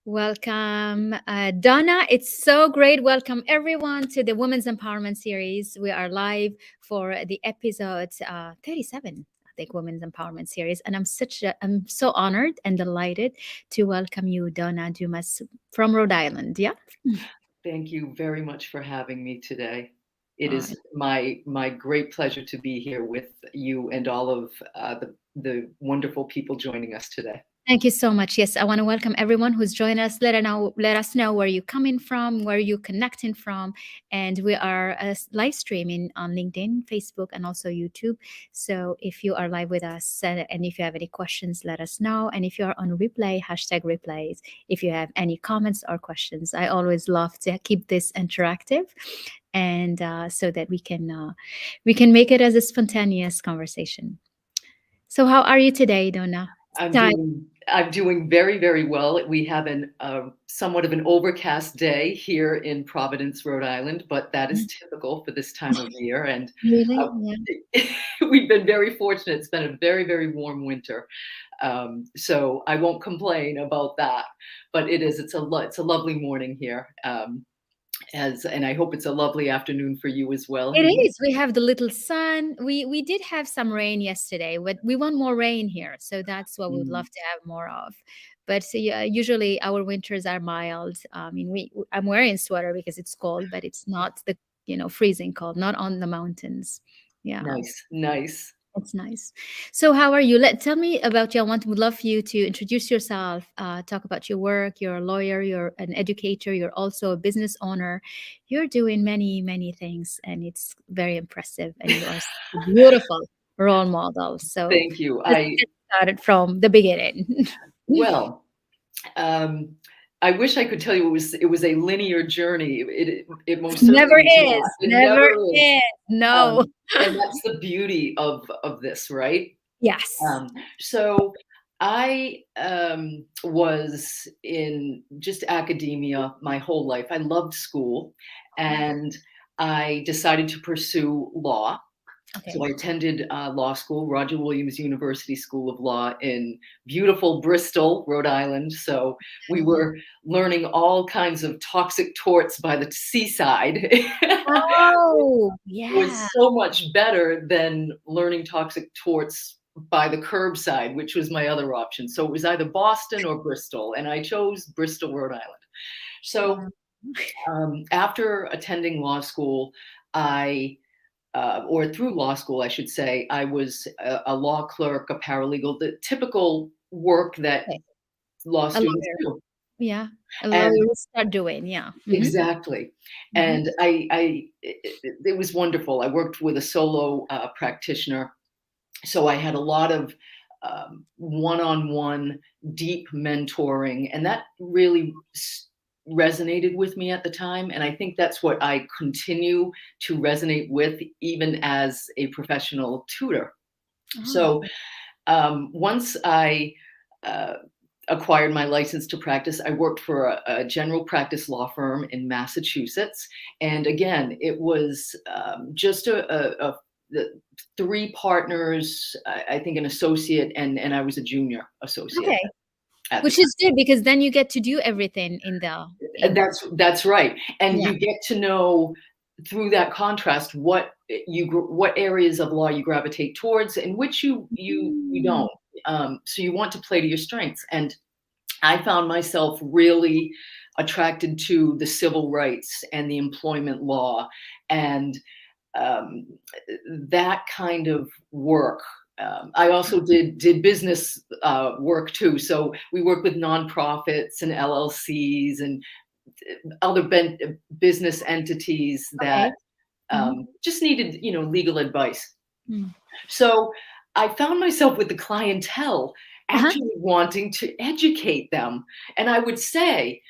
Welcome, Donna. It's so great. Welcome, everyone, to the Women's Empowerment Series. We are live for the episode 37, I think, Women's Empowerment Series. And I'm so honored and delighted to welcome you, Donna Dumas from Rhode Island. Yeah. Thank you very much for having me today. It All right. is my great pleasure to be here with you and all of the wonderful people joining us today. Thank you so much. Yes, I want to welcome everyone who's joined us. Let us know where you're coming from, where you're connecting from, and we are live streaming on LinkedIn, Facebook, and also YouTube. So if you are live with us, and if you have any questions, let us know. And if you are on replay, #replays. If you have any comments or questions, I always love to keep this interactive, and so that we can make it as a spontaneous conversation. So how are you today, Donna? I'm doing very, very well. We have somewhat of an overcast day here in Providence, Rhode Island, but that is typical for this time of year. And Really? uh, we've been very fortunate. It's been a very, very warm winter, so I won't complain about that. But it's a lovely morning here. And I hope it's a lovely afternoon for you as well. It is. We have the little sun. We did have some rain yesterday, but we want more rain here. So that's what we would love to have more of. But yeah, usually our winters are mild. I mean, I'm wearing a sweater because it's cold, but it's not the freezing cold, not on the mountains. Yeah. Nice. That's nice. So how are you? Tell me about you. Would love for you to introduce yourself, talk about your work. You're a lawyer, you're an educator, you're also a business owner. You're doing many, many things, and it's very impressive. And you are a beautiful role model. So Thank you. let's get started from the beginning. Well, I wish I could tell you it was a linear journey. It most certainly Never is is. not. It Never never is. is. No. And that's the beauty of this, right? Yes. So I was in just academia my whole life. I loved school, and I decided to pursue law. Okay. So I attended law school, Roger Williams University School of Law in beautiful Bristol, Rhode Island. So we were learning all kinds of toxic torts by the seaside. Oh, It yeah. was so much better than learning toxic torts by the curbside, which was my other option. So it was either Boston or Bristol, and I chose Bristol, Rhode Island. So after attending law school, or through law school, I should say, I was a law clerk, a paralegal, the typical work that law students do. Yeah, a lawyer will start doing. Yeah. Exactly. And it was wonderful. I worked with a solo practitioner, so I had a lot of one-on-one deep mentoring, and that really resonated with me at the time. And I think that's what I continue to resonate with even as a professional tutor. So once I acquired my license to practice, I worked for a general practice law firm in Massachusetts. And again, it was just the 3 partners, I think an associate, and I was a junior associate. Okay. Which is good, because then you get to do everything in the. That's right. And you get to know through that contrast what areas of law you gravitate towards and which you don't. So you want to play to your strengths. And I found myself really attracted to the civil rights and the employment law and that kind of work. I also did business work too. So we worked with nonprofits and LLCs and other business entities that just needed, legal advice. So I found myself with the clientele, Uh-huh. actually wanting to educate them. And I would say,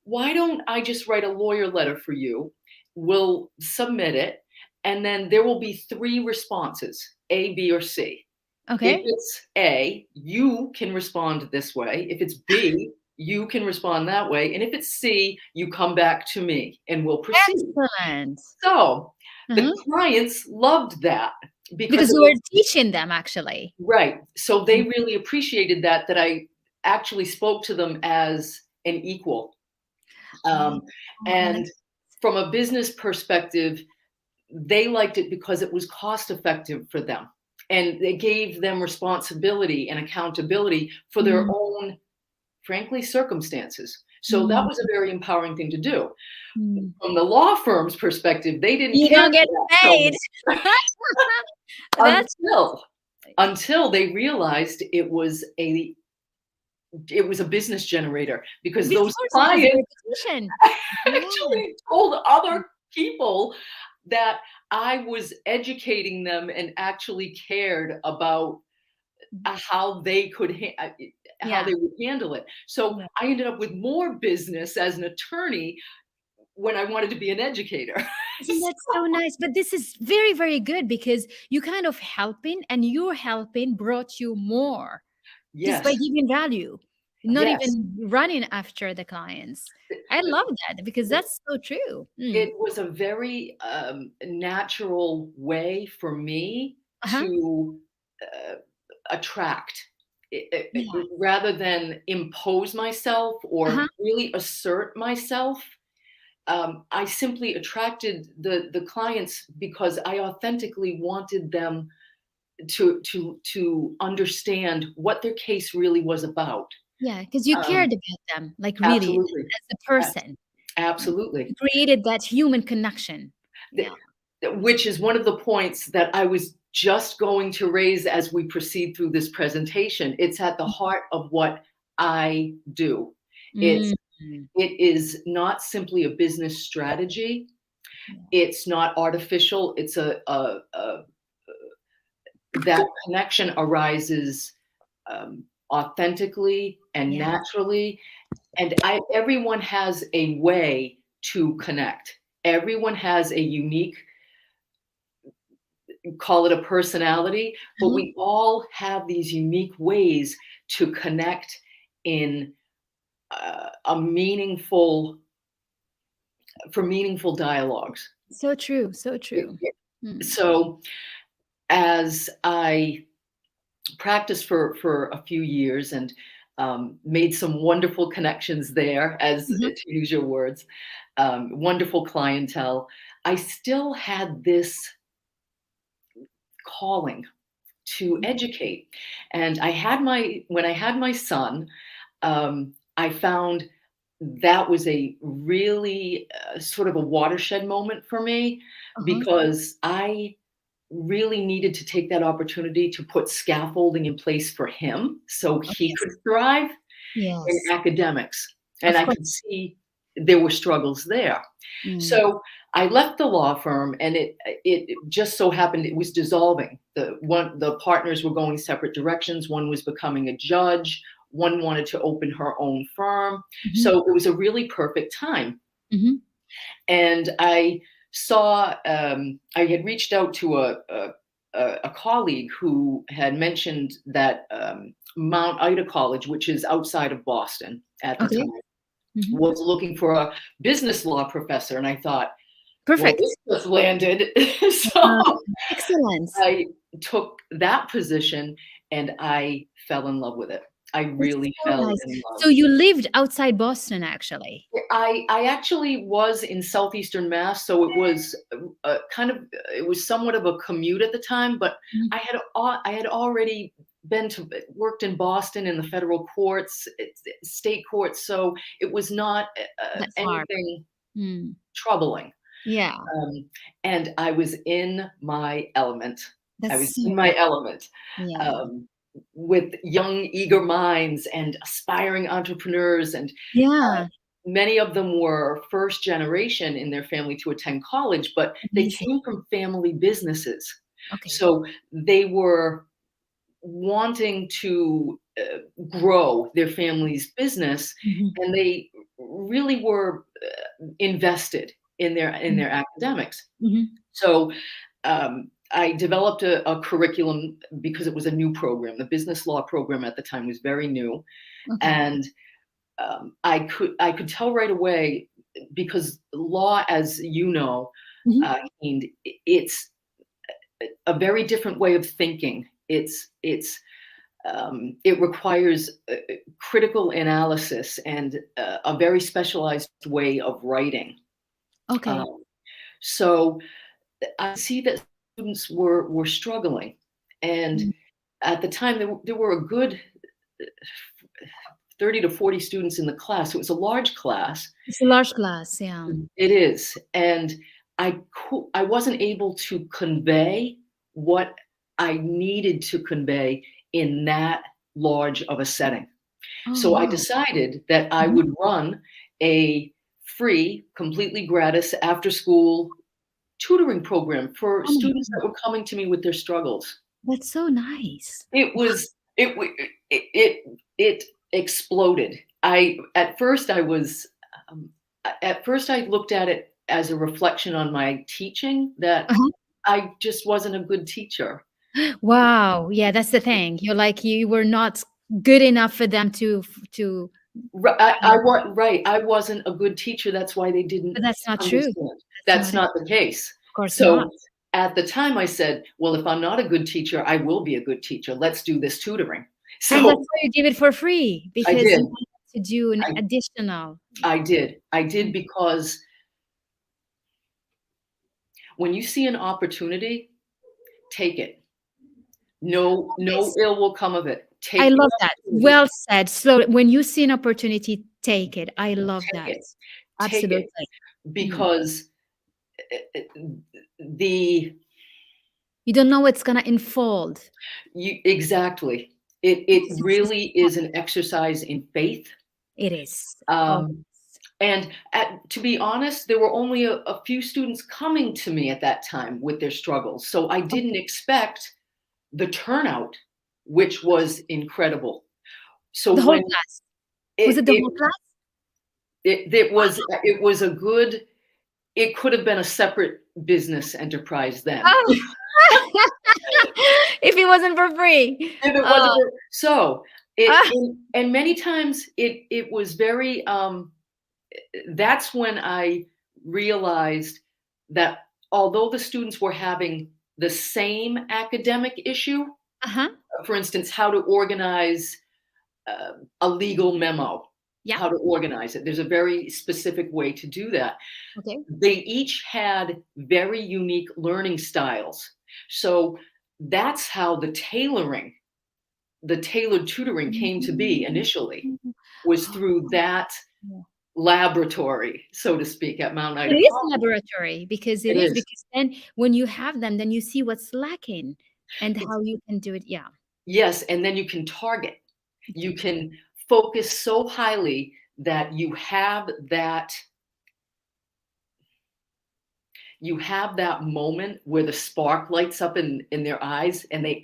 why don't I just write a lawyer letter for you? We'll submit it, and then there will be 3 responses, A, B, or C. If Okay. it's A, you can respond this way. If it's B, you can respond that way. And if it's C, you come back to me and we'll proceed. Excellent. So the Uh-huh. clients loved that because Because it you were was teaching them actually. right. So Mm. they really appreciated that I actually spoke to them as an equal. Oh, Um, I like. and from a business perspective, they liked it because it was cost effective for them. And it gave them responsibility and accountability for their Mm, own, frankly, circumstances. So that mm, was a very empowering thing to do. mm. From the law firm's perspective, they didn't You care don't for get that so paid. much That's until they realized it was a business generator because of those course it has a clients reputation. Yeah. actually told other people that I was educating them and actually cared about how they could how Yeah. they would handle it. So Yeah. I ended up with more business as an attorney when I wanted to be an educator. Isn't that so nice? But this is very, very good because you kind of helping and your helping brought you more just by Yes, giving value, not yes. even running after the clients. I love that because that's so true. Mm. It was a very natural way for me Uh-huh. to uh, attract Yeah. rather than impose myself or Uh-huh. really assert myself. I simply attracted the clients because I authentically wanted them to understand what their case really was about. Yeah, because you Um, cared about them, like really absolutely, as a Abs- person. Yeah. absolutely. You created that human connection. Th- Yeah. which is one of the points that I was just going to raise as we proceed through this presentation. It's at the heart of what I do. It's Mm. it is not simply a business strategy. Yeah. It's not artificial. It's a that connection arises authentically and Yeah. naturally, and everyone has a way to connect. Everyone has a unique, call it a personality, but Uh-huh. we all have these unique ways to connect in a meaningful dialogues. So true. So true. Mm. So as I practiced for a few years and made some wonderful connections there, as Mhm. to use your words, wonderful clientele, I still had this calling to Mhm. educate. And when I had my son, I found that was a really sort of a watershed moment for me Uh-huh. because I really needed to take that opportunity to put scaffolding in place for him so Oh, he yes. could thrive in Yes. academics. And Of I could course. see there were struggles there. Mm. So I left the law firm and it just so happened it was dissolving. The partners were going separate directions. One was becoming a judge, one wanted to open her own firm. Mhm. So it was a really perfect time. Mhm. And I had reached out to a colleague who had mentioned that Mount Ida College, which is outside of Boston at the Okay. time, Mhm. was looking for a business law professor. And I thought, well, Perfect. this just landed. So Uh, Excellent. I took that position and I fell in love with it. I That's really so fell nice. in love. So you lived outside Boston, actually? I actually was in southeastern Mass, so it was it was somewhat of a commute at the time. But Mhm. I had already worked in Boston in the federal courts, state courts, so it was not That far. anything Mm. troubling. Yeah. Um, and I was in my element. I was That's so in my nice. element. Yeah. Um, with young, eager minds and aspiring entrepreneurs and Yeah. many of them were first generation in their family to attend college, but they Amazing. came from family businesses. Okay. So they were wanting to grow their family's business, Mhm. and they really were invested in Mhm. their academics. Mhm. So I developed a curriculum because it was a new program. The business law program at the time was very new, Okay. and I could tell right away, because law, as you know, Mhm. Hynd, it's a very different way of thinking. It requires critical analysis and a very specialized way of writing. Okay. Um, so I see that students were struggling, and Mm. at the time there were a good 30 to 40 students in the class. It was a large class. It's a large class, yeah. It is, and I wasn't able to convey what I needed to convey in that large of a setting. Oh, So I wow. decided that I Mhm. would run a free, completely gratis after school tutoring program for Oh my students god, that were coming to me with their struggles. that's so nice. It was it wa it exploded. I at first I was, um, at first I looked at it as a reflection on my teaching, that Uh-huh. I just wasn't a good teacher. Wow, yeah, that's the thing. You're like, you were not good enough for them to Right, I wasn't a good teacher, that's why they didn't but that's not true. understand. That's That's not it. not the case. Of course not. So, at the time I said, "Well, if I'm not a good teacher, I will be a good teacher. Let's do this tutoring." And that's So, why you give it for free, I because did. you wanted to do an I additional. I did. I did Mhm. because when you see an opportunity, take it. No Yes, ill will come of it. I Take the love that. opportunity. Well said. So when you see an opportunity, take it. I love Take that. it. Take it, Absolutely. Mhm. because the You don't know what's gonna unfold. you exactly. It It's just really is an exercise in faith. it is. Oh, Um, and to be honest, there were only a few students coming to me at that time with their struggles. So I didn't okay. expect the turnout, which was incredible. So The whole when class. Was it it the it whole class? it was a good, it could have been a separate business enterprise then. Oh. If it wasn't for free. If it Oh. wasn't for, so it, Ah. and many times it was very, that's when I realized that although the students were having the same academic issue, Uh-huh. for instance, how to organize a legal memo, Yeah. how to organize it. There's a very specific way to do that. Okay. They each had very unique learning styles. So that's how the tailored tutoring came to be Mm. initially, was through that Oh. laboratory, so to speak, at Mount It Ida is College. laboratory because it It is, is. because then when you have them, then you see what's lacking and It's how you can do it. Yeah. yes, and then you can target. You Okay. can focus so highly that you have that moment where the spark lights up in their eyes, and Mm.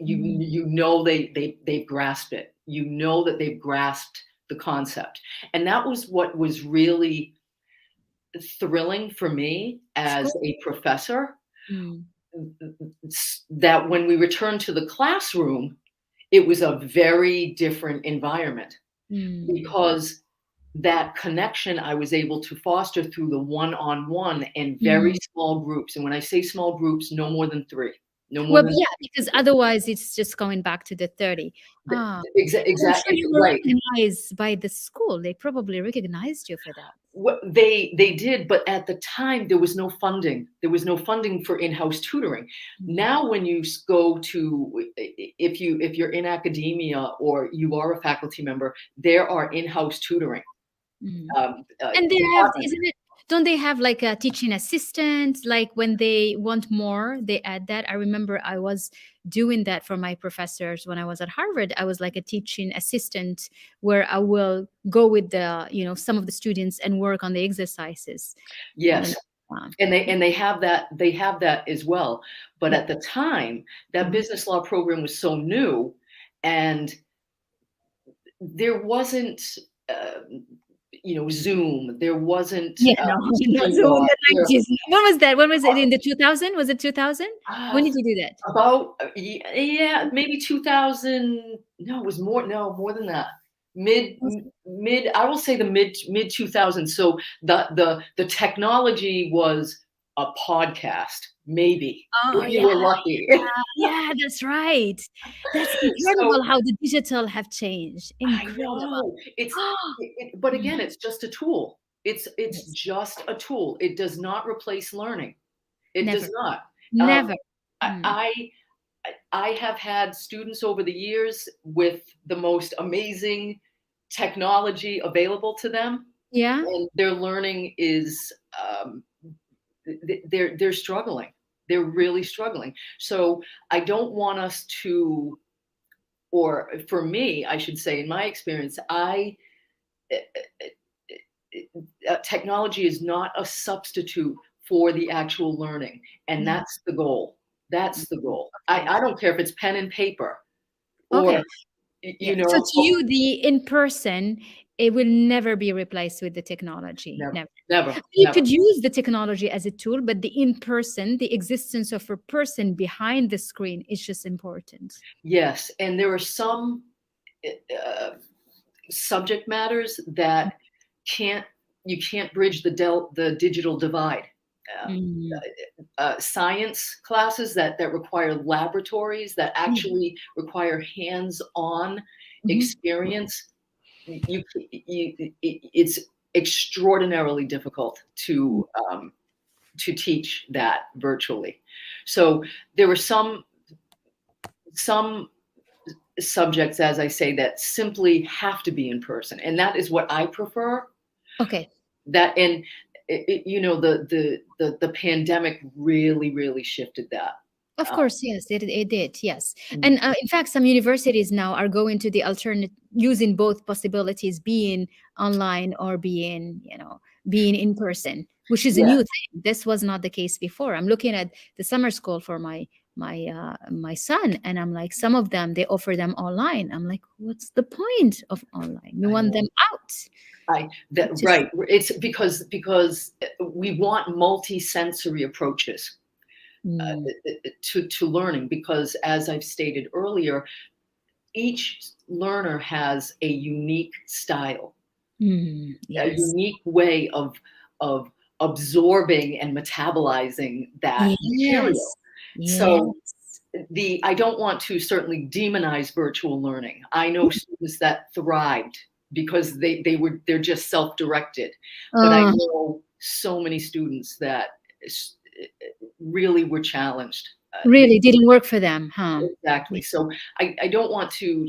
you know they've grasped it. You know that they've grasped the concept. And that was what was really thrilling for me Of as course. a professor, Mm. that when we returned to the classroom, it was a very different environment, Mm. because that connection I was able to foster through the one-on-one and very Mm. small groups. And when I say small groups, no more than 3, no more Well, than yeah, 3 because people. otherwise it's just going back to the 30. The Ah, and I'm sure exactly you were right. recognized by the school. They probably recognized you for that. What they did, but at the time, there was no funding. There was no funding for in-house tutoring. Mhm. Now, when you go to, if you're in academia or you are a faculty member, there are in-house tutoring, Mm. And they have, departments. isn't it, don't they have like a teaching assistant? Like when they want more, they add that. I remember I was doing that for my professors when I was at Harvard. I was like a teaching assistant where I will go with some of the students and work on the exercises. Yes. And And they have that as well. But yeah. at the time, that Mhm. business law program was so new, and there wasn't, uh, Zoom. There wasn't Yeah, no, not so in StreamYard. the 90s. When was that? When was it? In the 2000? Was it 2000? When Uh, did you do that? about yeah, maybe 2000. No, it was more. No, more than that. Was Mid. I will say the mid 2000s. So the technology was a podcast, maybe Oh, if you yeah. were lucky. Yeah, that's right. That's So incredible how the digital have changed. I Incredible. know but Mm, again, it's just a tool. It's yes. just a tool. It does not replace learning. It does Never. not. Um, Never. I, Mm. I I have had students over the years with the most amazing technology available to them, Yeah? and their learning is they're struggling. They're really struggling. So I don't want us to, or for me, I should say, in my experience, I technology is not a substitute for the actual learning, and Yeah. that's the goal. That's the Mhm. goal. Okay. I don't care if it's pen and paper or Okay. Yeah. So to oh, you, the in person, it will never be replaced with the technology. never, Never. never, You never. could use the technology as a tool, but the in person, the existence of a person behind the screen is just important. Yes, and there are some uh, subject matters that can't you can't bridge the digital divide. Um, Mm. Science classes that require laboratories, that Yeah. actually require hands-on Mhm. experience. It's extraordinarily difficult to teach that virtually. So there were some subjects, as I say, that simply have to be in person, and that is what I prefer. Okay. That and the pandemic really shifted that. Of Uh, course, yes, it did, yes. mm, And in fact, some universities now are going to the alternate, using both possibilities, being online or being, being in person, which is a yeah, new thing. This was not the case before. I'm looking at the summer school for my son, and I'm like, some of them they offer them online. I'm like, what's the point of online? We I want know. them out. I that Just right. It's because we want multi-sensory approaches mm, to learning, because as I've stated earlier, each learner has a unique style, a yes, unique way of absorbing and metabolizing that yes, material. yes. So the I don't want to certainly demonize virtual learning. I know students that thrived because they're just self-directed, but I Uh, know so many students that really were challenged. Really didn't work for them, huh? Exactly. So I don't want to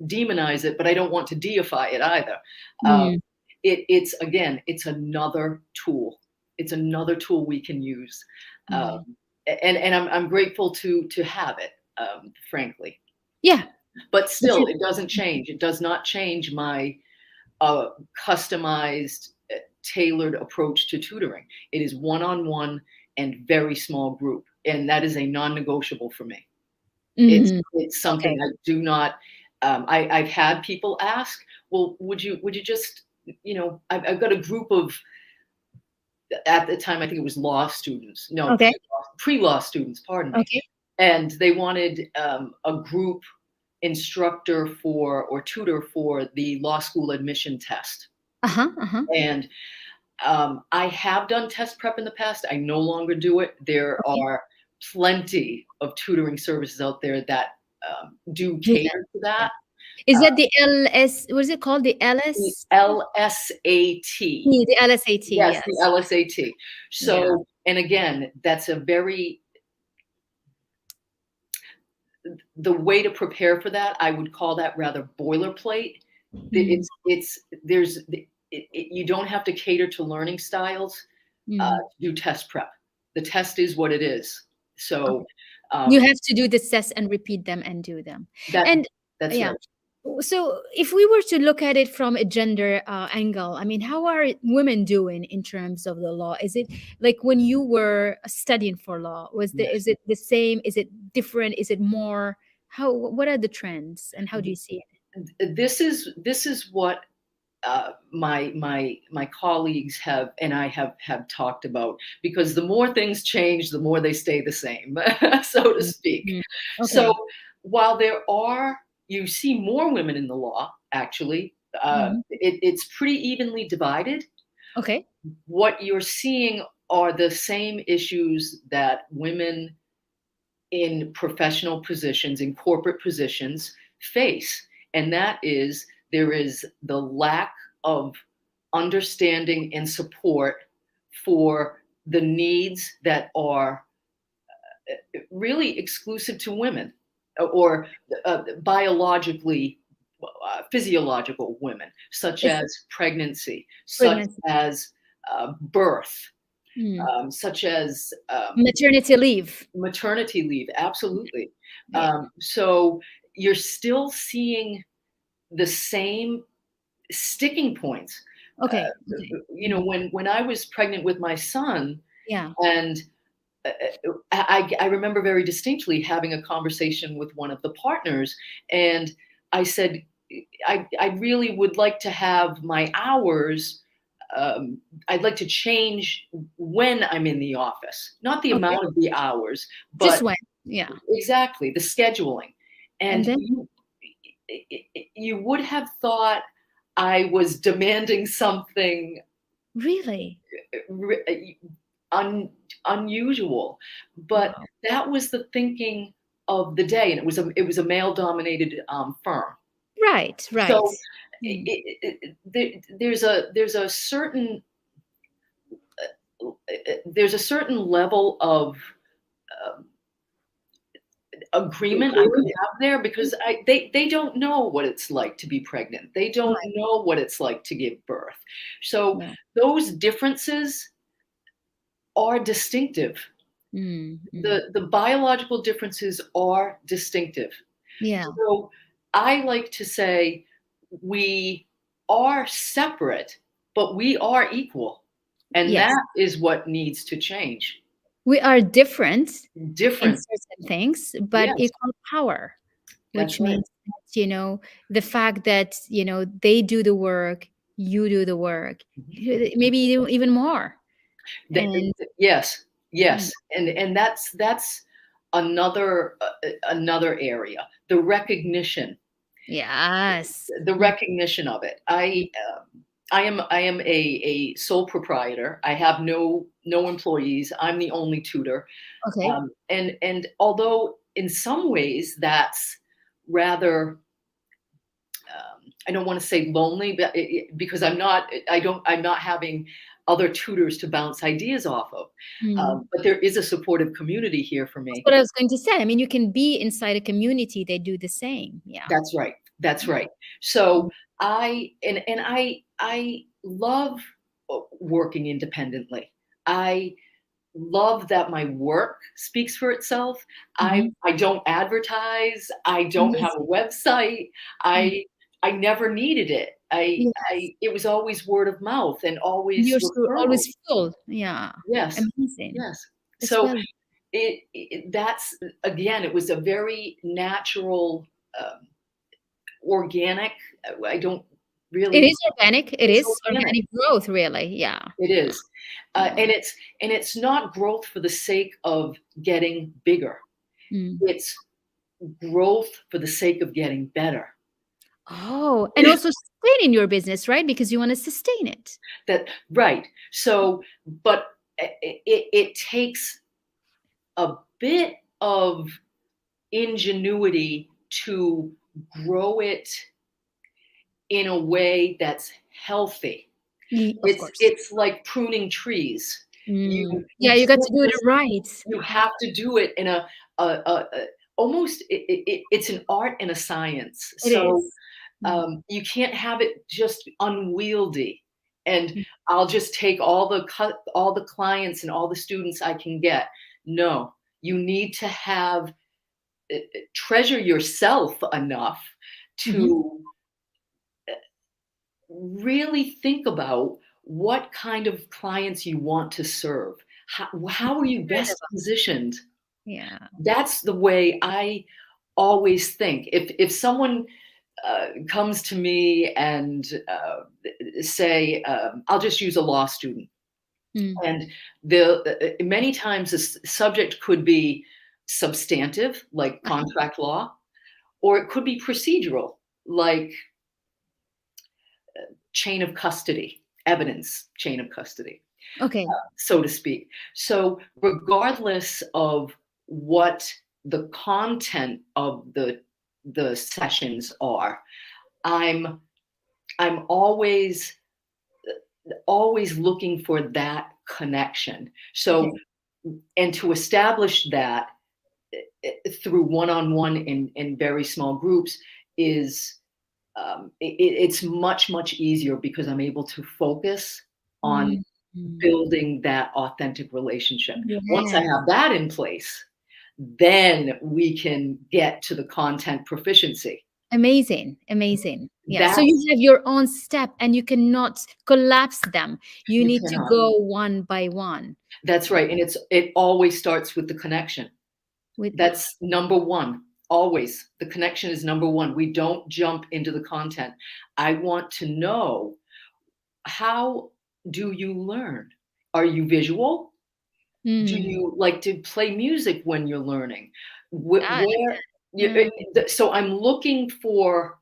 demonize it, but I don't want to deify it either. Um, Mm, it's again, it's another tool. It's another tool we can use, um, mm. and I'm grateful to have it, frankly. Yeah, But but still, you it doesn't change. It does not change my customized, tailored approach to tutoring. It is one-on-one and very small group, and that is a non-negotiable for me. It's mhm, it's okay. something I do not. I've had people ask, "Well, would you just, I've got a group of, at the time I think it was law students, no, Okay, pre-law students, pardon me, okay. and they wanted a group instructor for or tutor for the law school admission test, Uh-huh, uh-huh. and I have done test prep in the past. I no longer do it. There Okay. are plenty of tutoring services out there that do Do that. cater to Yeah. that. Is Uh, that the LS, what is it called? The the LS? LSAT. The LSAT, Yes, the yes. LSAT. Yeah. So, and again, that's a very, the way to prepare for that, I would call that rather boilerplate. Mm, You don't have to cater to learning styles mm. to do test prep. The test is what it is. Okay. So You um, have to do the tests and repeat them and do them. that And that's yeah. right. So if we were to look at it from a gender angle, I mean, how are women doing in terms of the law? Is it like when you were studying for law, is Yes. it the same? Is it different? Is it more? What are the trends and how do you see it? This is what my colleagues and I have talked about, because the more things change, the more they stay the same, so to speak. Mhm. So Okay. while you see more women in the law, actually, Mhm. it's pretty evenly divided. Okay. What you're seeing are the same issues that women in professional positions, in corporate positions, face. And that is, there is the lack of understanding and support for the needs that are really exclusive to women, or biologically, physiological women, such It's as pregnancy, such pregnancy. as birth, Mm. such as Maternity leave. maternity leave, absolutely. Yeah. So you're still seeing the same sticking points. Okay. Okay. Mhm. When I was pregnant with my son, Yeah. and I remember very distinctly having a conversation with one of the partners, and I said, I really would like to have my hours. I'd like to change when I'm in the office, not the Okay. amount of the hours, Just but when. Yeah. exactly the scheduling. And And then you would have thought I was demanding something really. re- un, unusual, but Wow. that was the thinking of the day, and it was a male dominated firm. Right. Right. So Mm. there's a certain there's a certain level of um, agreement I could have there, because they don't know what it's like to be pregnant. They don't Right. know what it's like to give birth. So Yeah. those differences are distinctive. Mm. Mm. The biological differences are distinctive. Yeah. So I like to say we are separate, but we are equal. And Yes. that is what needs to change. We are different in Different. certain things, but Yes, equal power, that's which right. means that, the fact that, they do the work, you do the work, maybe even more. And Yes, mm, yes, and that's another area. yes. The Mm, recognition of it. mm, I am a sole proprietor. I have no employees. I'm the only tutor. okay. And although in some ways that's rather, I don't want to say lonely, but because I'm not having other tutors to bounce ideas off of. Mm. But there is a supportive community here for That's me. what I was going to say. I mean, you can be inside a community, they do the same. Yeah. That's right. That's Yeah. right. So Mm. I love working independently. I love that my work speaks for itself. I Mhm. I don't advertise. I don't have Amazing. a website. Mm. I never needed it. Yes. It was always word of mouth and And always you're so referrals. always full. Yeah. Yes. Amazing. Yes. That's So well. that's, again, it was a very natural, um, organic. I don't It really. is organic. It It's is organic. organic growth, really. Yeah. It is, Yeah. and it's not growth for the sake of getting bigger. Mm. It's growth for the sake of getting better. Oh, and also sustaining your business, right? Because you want to sustain it. That right. So, but it takes a bit of ingenuity to grow it in a way that's healthy. Of It's course. it's like pruning trees. Mm. You Yeah, you got can't to do it just right. you Yeah. have to do it in a almost, it's an art and a science. It So is. Mm. you can't have it just unwieldy. And Mm. I'll just take all the clients and all the students I can get. No, you need to treasure yourself enough Mhm. to really think about what kind of clients you want to serve. How are you best Incredible. positioned? Yeah. That's the way I always think, if someone comes to me and say, I'll just use a law student, Mm. and the many times the subject could be substantive, like contract law, or it could be procedural, like chain of custody, evidence chain of custody, Okay. so to speak. So regardless of what the content of the sessions are, I'm I'm always looking for that connection. Okay. So, and to establish that through one-on-one in very small groups is it's much easier because I'm able to focus on Mm. Mm. building that authentic relationship. Once I Yeah. have that in place, then we can get to the content proficiency. Amazing. Amazing. Yeah. So you That's have your own step and you cannot collapse them. You you need to cannot. go one by one. That's right, and it always starts with the connection. With That's number one. Always. The connection is number one. We don't jump into the content. I want to know, how do you learn? Are you visual? Do mm. you like to play music when you're learning? Ah, Where you, yeah. so I'm looking for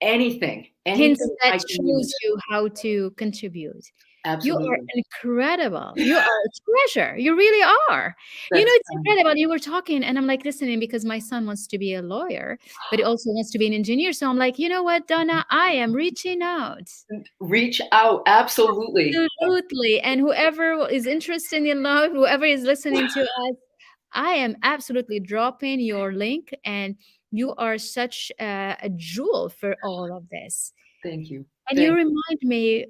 Hints anything that I can shows use. you how to contribute. You are Absolutely. incredible. You are a treasure. You really are. You know, That's it's incredible. You were talking, and I'm like listening because my son wants to be a lawyer, but he also wants to be an engineer. So I'm like, you know what, Donna? I am reaching out. reach out. Absolutely. Absolutely. And whoever is interested in love, whoever is listening to us, I am absolutely dropping your link. And you are such a jewel for all of this. Thank you. And you Thank remind me,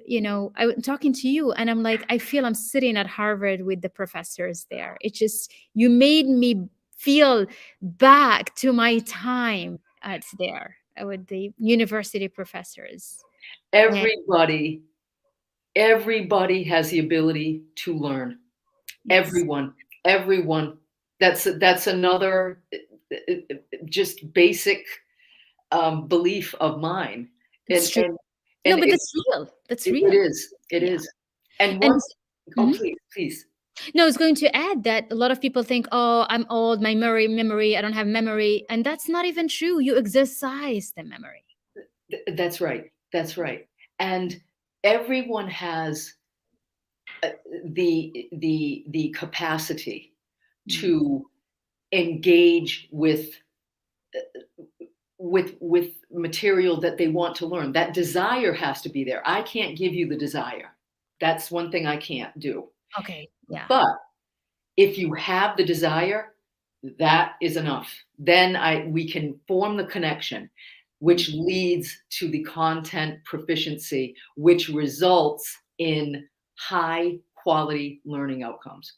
I'm talking to you and I'm like, I feel I'm sitting at Harvard with the professors there. It just, you made me feel back to my time at there with the university professors. And everybody. Everybody has the ability to learn. yes, Everyone, everyone. That's another just basic belief of mine, that's true. and No, and but that's real. That's it real. is, it Yeah. is. And And once, oh mhm. please, No, I was going to add that a lot of people think, oh, I'm old, my memory, I don't have memory. And that's not even true. You exercise the memory. That's right, that's right. And everyone has uh, the capacity Mm. to engage with material that they want to learn. That desire has to be there. I can't give you the desire. That's one thing I can't do. Okay. Yeah. But if you have the desire, that is enough. Then I we can form the connection, Mm. which leads to the content proficiency, which results in high quality learning outcomes.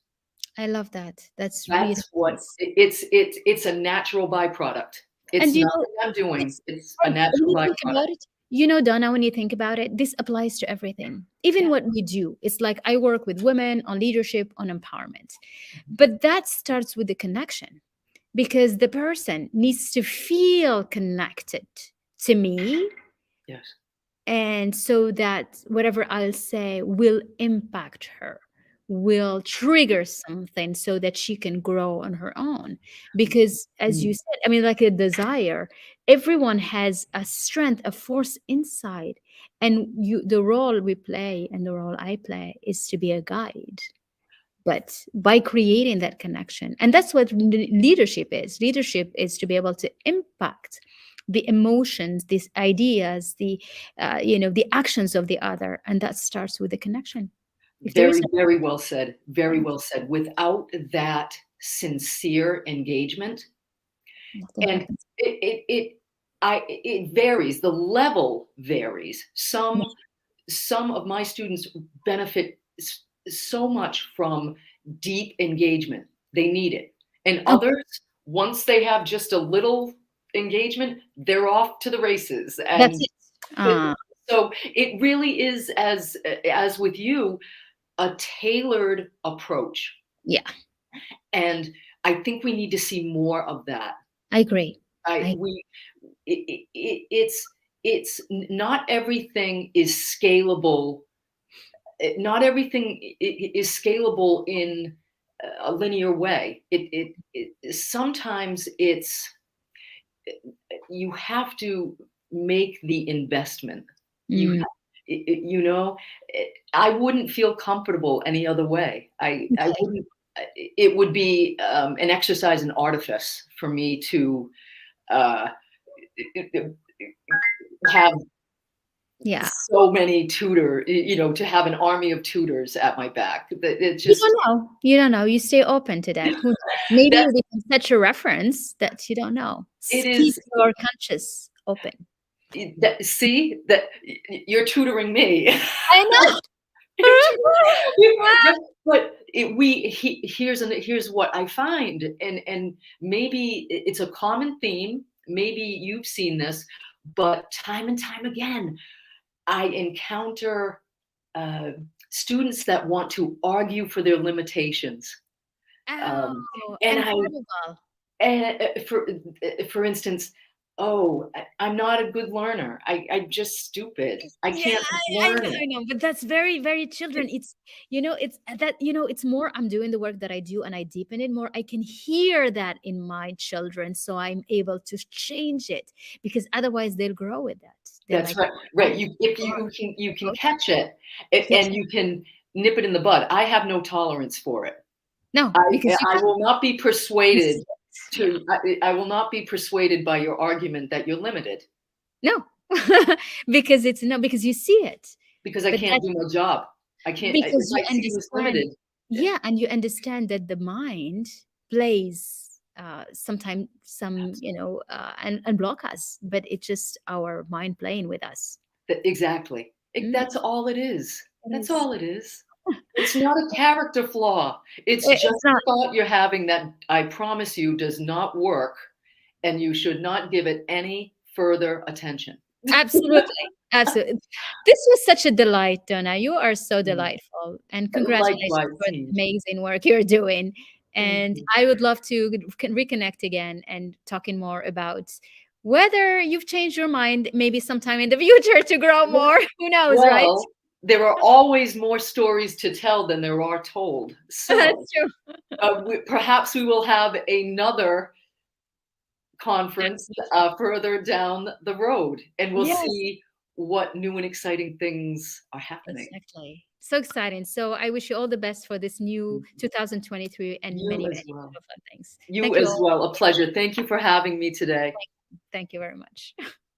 I love that. That's really That's what nice. it's a natural byproduct. And It's nothing I'm doing. it's It's a and when natural you think byproduct. about it, Donna, when you think about it, this applies to everything. Yeah. Even what we do. It's like I work with women on leadership, on empowerment. But that starts with the connection because the person needs to feel connected to me, Yes. and so that whatever I'll say will impact her, will trigger something so that she can grow on her own. Because as you Mm. said, I mean, like a desire, everyone has a strength, a force inside. And the role we play and the role I play is to be a guide, but by creating that connection. And that's what leadership is to be able to impact the emotions, these ideas, the actions of the other, and that starts with the connection. If there is Very, no very well said. Very connection, well said. Without that sincere engagement, nothing and happens. it varies. The level varies. Yeah. Some of my students benefit so much from deep engagement. They need it. And Okay, others, once they have just a little engagement, they're off to the races. that's And it. uh, so it really is, as with you, a tailored approach. yeah, And I think we need to see more of that. I agree. I I we it's not everything is scalable. Not everything is scalable in a linear way. Sometimes you have to make the investment. You mm, you know, I wouldn't feel comfortable any other way. I okay. wouldn't. It would be an exercise in artifice for me to uh, have Yeah. so many to have an army of tutors at my back. That it You just don't know. You don't know. You stay open to that. Who knows? Maybe that you become such a reference that you don't know. it Keep is your conscious open. that see that you're tutoring me. I know. You're but here's what I find, and maybe it's a common theme. Maybe you've seen this, but time and time again, I encounter uh, students that want to argue for their limitations. Um, Oh, and I incredible. and for instance, oh, I'm not a good learner. I'm just stupid. I Yeah, can't I learn. know, but that's very, very children. It's, it's that, it's more I'm doing the work that I do and I deepen it more. I can hear that in my children. So I'm able to change it because otherwise they'll grow with that. They're That's like, right, right. "Oh, You if you are you can approaching catch it, catch and it." you can nip it in the bud. I have no tolerance for it. No, I because you I can't will not be you see persuaded it. Yeah. to I will not be persuaded by your argument that you're limited, No. Because it's no, because you see it. because I But can't that's do my job. I can't if because you I see who's understand. limited. Yeah, and you understand that the mind plays sometimes some, and block us, but it's just our mind playing with us. Exactly. Mm, That's all it is. it That's is. all it is. It's not a character flaw. It's just It's not. a thought you're having that I promise you does not work, and you should not give it any further attention. Absolutely. Absolutely. This was such a delight, Donna. You are so Mm. delightful. And congratulations Likewise, for the Hynd. amazing work you're doing. Thank And you. I would love to reconnect again and talking more about whether you've changed your mind maybe sometime in the future to grow more. Who knows, right? Well, there are always more stories to tell than there are told. So, That's true. perhaps we will have another conference Absolutely. further down the road, and we'll Yes, see what new and exciting things are happening. exactly. So exciting. So I wish you all the best for this new 2023 and many, You many as well. fun things. You Thank you as all. well. A pleasure. Thank you for having me today. Thank you very much.